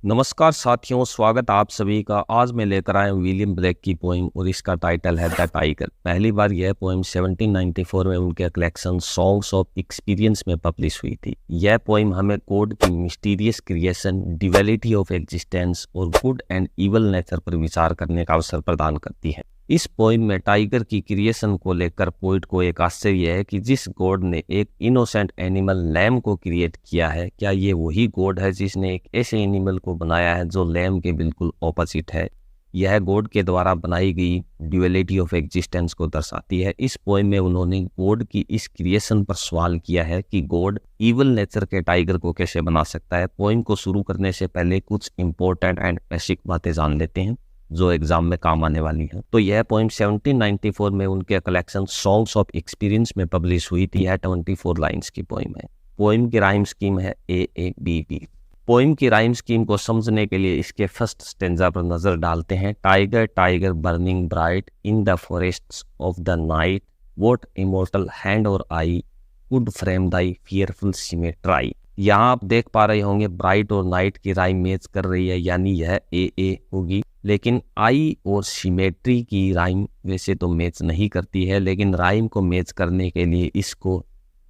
नमस्कार साथियों, स्वागत आप सभी का। आज मैं लेकर आया हूँ विलियम ब्लेक की पोइम और इसका टाइटल है द टाइगर। पहली बार यह पोइम 1794 में उनके कलेक्शन सॉन्ग्स ऑफ एक्सपीरियंस में पब्लिश हुई थी। यह पोइम हमें गॉड की mysterious creation, divinity of existence और गुड एंड इवल नेचर पर विचार करने का अवसर प्रदान करती है। इस पोइम में टाइगर की क्रिएशन को लेकर पोइट को एक आश्चर्य है कि जिस गॉड ने एक इनोसेंट एनिमल लैम को क्रिएट किया है, क्या ये वही गॉड है जिसने एक ऐसे एनिमल को बनाया है जो लैम के बिल्कुल ऑपोजिट है। यह गॉड के द्वारा बनाई गई ड्यूअलिटी ऑफ एग्जिस्टेंस को दर्शाती है। इस पोइम में उन्होंने गॉड की इस क्रिएशन पर सवाल किया है कि गॉड इवल नेचर के टाइगर को कैसे बना सकता है। पोइम को शुरू करने से पहले कुछ इंपॉर्टेंट एंड बेसिक बातें जान लेते हैं जो एग्जाम में काम आने वाली है। तो यह पोइम 1794 में उनके कलेक्शन सॉन्ग्स ऑफ एक्सपीरियंस में पब्लिश हुई थी। यह 24 लाइन्स की पोइम है। पोइम की राइम स्कीम है AABB। पोइम की राइम स्कीम को समझने के लिए इसके फर्स्ट स्टेंजा पर नजर डालते हैं। Tiger tiger burning bright in the forests of the night, what immortal hand or eye could frame thy fearful symmetry. यहाँ आप देख पा रहे होंगे ब्राइट और नाइट की राइम मैच कर रही है, यानी यह AA होगी। लेकिन आई और सिमेट्री की राइम वैसे तो मैच नहीं करती है, लेकिन राइम को मैच करने के लिए इसको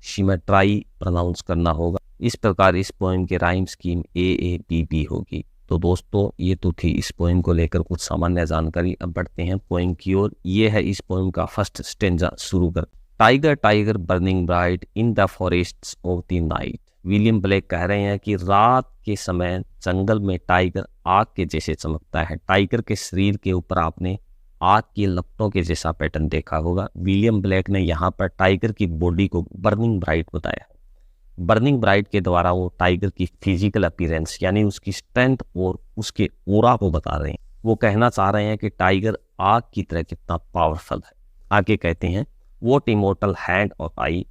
सिमेट्राई प्रोनाउंस करना होगा। इस प्रकार इस पोइम के राइम स्कीम AABB होगी। तो दोस्तों, ये तो थी इस पोइम को लेकर कुछ सामान्य जानकारी। अब बढ़ते हैं पोइम की ओर। ये है इस पोइम का फर्स्ट स्टेंजा शुरू कर। Tiger tiger burning bright in the forests of the night. William Blake कह रहे हैं कि रात के समय जंगल में टाइगर आग के जैसे चमकता है। टाइगर के शरीर के ऊपर आपने आग की लपटों के जैसा पैटर्न देखा होगा। विलियम ब्लेक ने यहाँ पर टाइगर की बॉडी को बर्निंग ब्राइट बताया है। बर्निंग ब्राइट के द्वारा वो टाइगर की फिजिकल अपीयरेंस यानी उसकी स्ट्रेंथ और उसके ऑरा को बता रहे हैं। वो कहना चाह रहे हैं कि टाइगर आग की तरह कितना पावरफुल है। आगे कहते हैं, what immortal hand or eye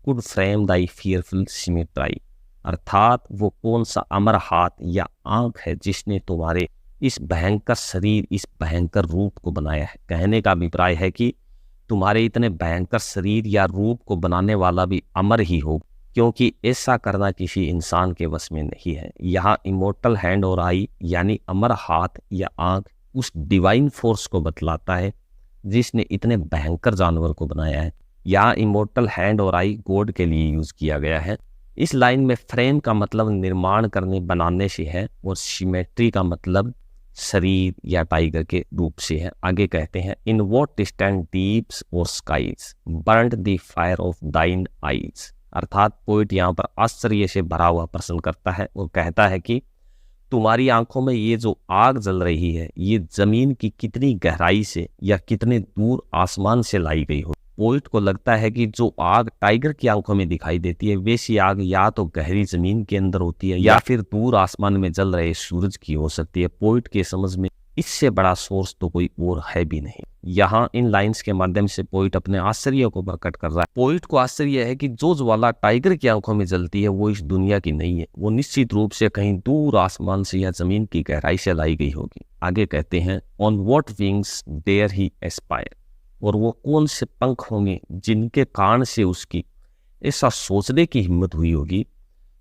could frame thy fearful symmetry. अर्थात वो कौन सा अमर हाथ या आंख है जिसने तुम्हारे इस भयंकर शरीर, इस भयंकर रूप को बनाया है। कहने का अभिप्राय है कि तुम्हारे इतने भयंकर शरीर या रूप को बनाने वाला भी अमर ही हो, क्योंकि ऐसा करना किसी इंसान के वश में नहीं है। यहाँ इमोर्टल हैंड और आई यानी अमर हाथ या आंख उस डिवाइन फोर्स को बतलाता है जिसने इतने भयंकर जानवर को बनाया है। यहाँ immortal hand or I God के लिए यूज किया गया है। इस लाइन में फ्रेम का मतलब निर्माण करने, बनाने से है, और सिमेट्री का मतलब शरीर या टाइगर के रूप से है। आगे कहते हैं, in what distant deeps or skies burned the fire of thine eyes. अर्थात पोइट यहाँ पर आश्चर्य से भरा हुआ प्रश्न करता है और कहता है कि तुम्हारी आंखों में ये जो आग जल रही है, ये जमीन की कितनी गहराई से या कितने दूर आसमान से लाई गई हो। पोइट को लगता है कि जो आग टाइगर की आंखों में दिखाई देती है, वैसी आग या तो गहरी जमीन के अंदर होती है या फिर दूर आसमान में जल रहे सूरज की हो सकती है। पोइट के समझ में इससे बड़ा सोर्स तो कोई और है भी नहीं। यहाँ इन लाइंस के माध्यम से पोइट अपने आश्चर्य को प्रकट कर रहा है। पोइट को आश्चर्य है कि जो ज्वाला टाइगर की आंखों में जलती है वो इस दुनिया की नहीं है, वो निश्चित रूप से कहीं दूर आसमान से या जमीन की गहराई से लाई गई होगी। आगे कहते हैं, on what wings dare he aspire. और वो कौन से पंख होंगे जिनके कारण से उसकी ऐसा सोचने की हिम्मत हुई होगी।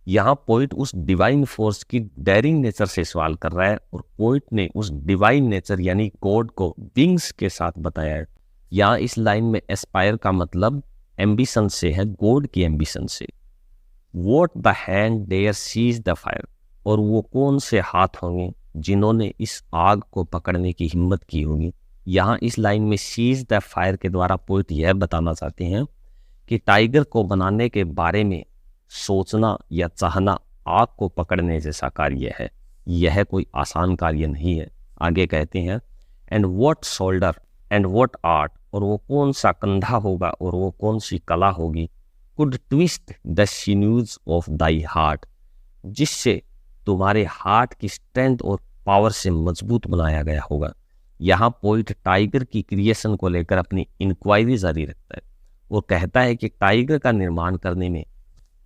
यहाँ पोइट उस डिवाइन फोर्स की डेयरिंग नेचर से सवाल कर रहा है और पोइट ने उस डिवाइन नेचर यानी गॉड को विंग्स के साथ बताया है। यहाँ इस लाइन में एस्पायर का मतलब एम्बिशन से है, गॉड की एम्बिशन से। What the hand dare seize the fire. और वो कौन से हाथ होंगे जिन्होंने इस आग को पकड़ने की हिम्मत की होगी। यहाँ इस लाइन में सीज द फायर के द्वारा पोइट यह बताना चाहते हैं कि टाइगर को बनाने के बारे में सोचना या चाहना आग को पकड़ने जैसा कार्य है। यह कोई आसान कार्य नहीं है। आगे कहते हैं, and what shoulder and what art. और वो कौन सा कंधा होगा और वो कौन सी कला होगी, could twist the sinews of thy heart, जिससे तुम्हारे हार्ट की स्ट्रेंथ और पावर से मजबूत बनाया गया होगा। यहाँ पोइट टाइगर की क्रिएशन को लेकर अपनी इंक्वायरी जारी रखता है और कहता है कि टाइगर का निर्माण करने में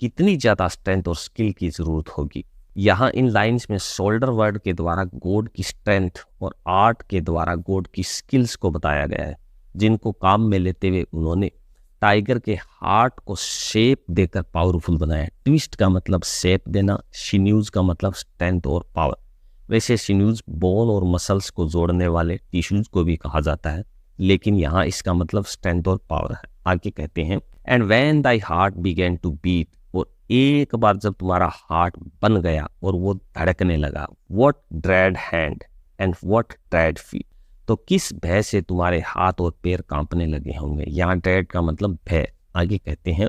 कितनी ज़्यादा स्ट्रेंथ और स्किल की ज़रूरत होगी। यहाँ इन लाइंस में शोल्डर वर्ड के द्वारा गॉड की स्ट्रेंथ और आर्ट के द्वारा गॉड की स्किल्स को बताया गया है, जिनको काम में लेते हुए उन्होंने टाइगर के हार्ट को शेप देकर पावरफुल बनाया। ट्विस्ट का मतलब शेप देना, सिन्यूज का मतलब स्ट्रेंथ और पावर। वैसे सिन्यूज बोन और मसल्स को जोड़ने वाले टिश्यूज को भी कहा जाता है, लेकिन यहाँ इसका मतलब स्ट्रेंथ और पावर है। आगे कहते हैं and when thy heart began to beat, और एक बार जब तुम्हारा हार्ट बन गया और वो धड़कने लगा, what dread hand and what dread feet, तो किस भय से तुम्हारे हाथ और पैर कांपने लगे होंगे। यहाँ ड्रेड का मतलब भय। आगे कहते हैं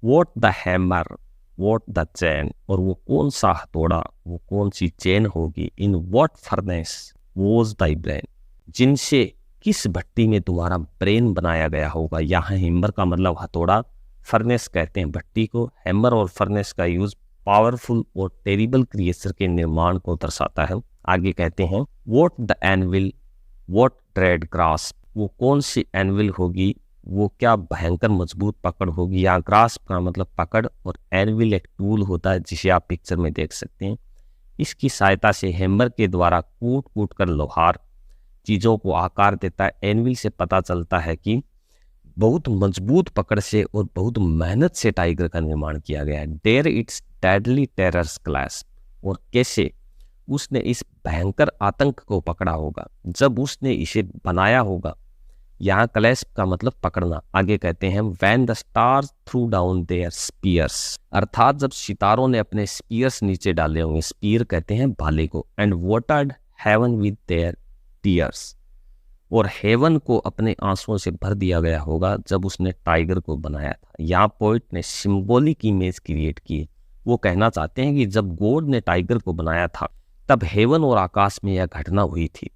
what the hammer what the chain, और वो कौन सा हथौड़ा, वो कौन सी चैन होगी, in what furnace was thy brain, जिनसे किस भट्टी में तुम्हारा ब्रेन बनाया गया होगा। यहाँ हैमर का मतलब हथौड़ा, फर्नेस कहते हैं भट्टी को। हैमर और फर्नेस का यूज पावरफुल और टेरिबल क्रिएचर के निर्माण को दर्शाता है। आगे कहते हैं what the anvil what dread grasp, वो कौन सी एनविल होगी, वो क्या भयंकर मजबूत पकड़ होगी। या ग्रास्प का मतलब पकड़, और एनविल एक टूल होता है जिसे आप पिक्चर में देख सकते हैं। इसकी सहायता से हैमर के द्वारा कूट कूट कर लोहार चीज़ों को आकार देता है। एनविल से पता चलता है कि बहुत मजबूत पकड़ से और बहुत मेहनत से टाइगर का निर्माण किया गया है। Dare its deadly terrors clash, और कैसे उसने इस भयंकर आतंक को पकड़ा होगा जब उसने इसे बनाया होगा। यहाँ क्लैश का मतलब पकड़ना। आगे कहते हैं when the stars threw down their spears, अर्थात जब सितारों ने अपने स्पीयर्स नीचे डाले होंगे। स्पीयर कहते हैं भाले को। And watered heaven with their tears, और हेवन को अपने आंसुओं से भर दिया गया होगा जब उसने टाइगर को बनाया था। यहाँ पोइट ने सिंबॉलिक इमेज क्रिएट की। वो कहना चाहते हैं कि जब गॉड ने टाइगर को बनाया था तब हेवन और आकाश में यह घटना हुई थी,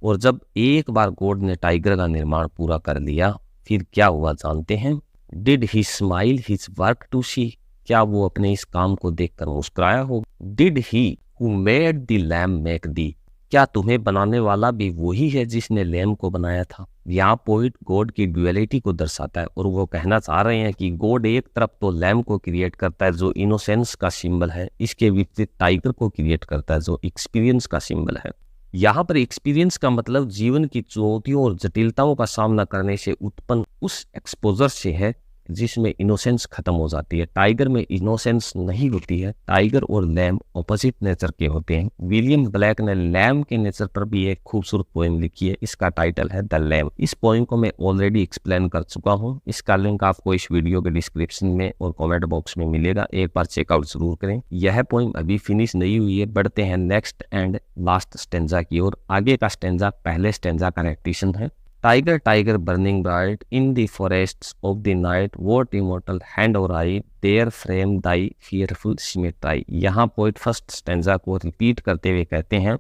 और जब एक बार गॉड ने टाइगर का निर्माण पूरा कर लिया फिर क्या हुआ जानते हैं। Did he smile his work to see, क्या वो अपने इस काम को देखकर मुस्कुराया हो। Did he who made the lamb make thee, क्या तुम्हें बनाने वाला भी वही है जिसने लैम्ब को बनाया था। यहाँ पोइट गॉड की ड्यूअलिटी को दर्शाता है, और वो कहना चाह रहे हैं कि गॉड एक तरफ तो लैम्ब को क्रिएट करता है जो इनोसेंस का सिंबल है, इसके विपरीत टाइगर को क्रिएट करता है जो एक्सपीरियंस का सिंबल है। यहाँ पर एक्सपीरियंस का मतलब जीवन की चुनौतियों और जटिलताओं का सामना करने से उत्पन्न उस एक्सपोजर से है जिसमें इनोसेंस खत्म हो जाती है। टाइगर में इनोसेंस नहीं होती है। टाइगर और लैम्ब ऑपोजिट नेचर के होते हैं। विलियम ब्लैक ने लैम्ब के नेचर पर भी एक खूबसूरत पोएम लिखी है। इसका टाइटल है द लैम्ब। इस पोएम को मैं ऑलरेडी एक्सप्लेन कर चुका हूँ। इसका लिंक आपको इस वीडियो के डिस्क्रिप्शन में और कॉमेंट बॉक्स में मिलेगा, एक बार चेकआउट जरूर करें। यह पोएम अभी फिनिश नहीं हुई है। बढ़ते हैं नेक्स्ट एंड लास्ट स्टेंजा की ओर। आगे का स्टेंजा पहले स्टेंजा का रेपिटेशन है। Tiger, tiger, burning bright in the forests of the night, what immortal hand or eye, there frame thy fearful symmetry। यहाँ पोइट फर्स्ट स्टेंजा को रिपीट करते हुए कहते हैं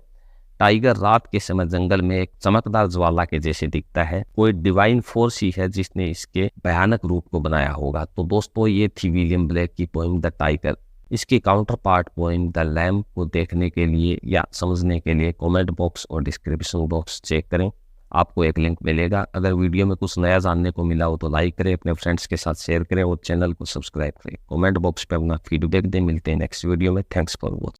टाइगर रात के समय जंगल में एक चमकदार ज्वाला के जैसे दिखता है। कोई डिवाइन फोर्स ही है जिसने इसके भयानक रूप को बनाया होगा। तो दोस्तों ये थी विलियम ब्लेक की पोएम द टाइगर। इसकी counter part poem the lamb को देखने के लिए या समझने के लिए कमेंट बॉक्स और डिस्क्रिप्शन बॉक्स चेक करें, आपको एक लिंक मिलेगा। अगर वीडियो में कुछ नया जानने को मिला हो तो लाइक करें, अपने फ्रेंड्स के साथ शेयर करें और चैनल को सब्सक्राइब करें। कमेंट बॉक्स पे अपना फीडबैक दें। मिलते हैं नेक्स्ट वीडियो में। Thanks for watching.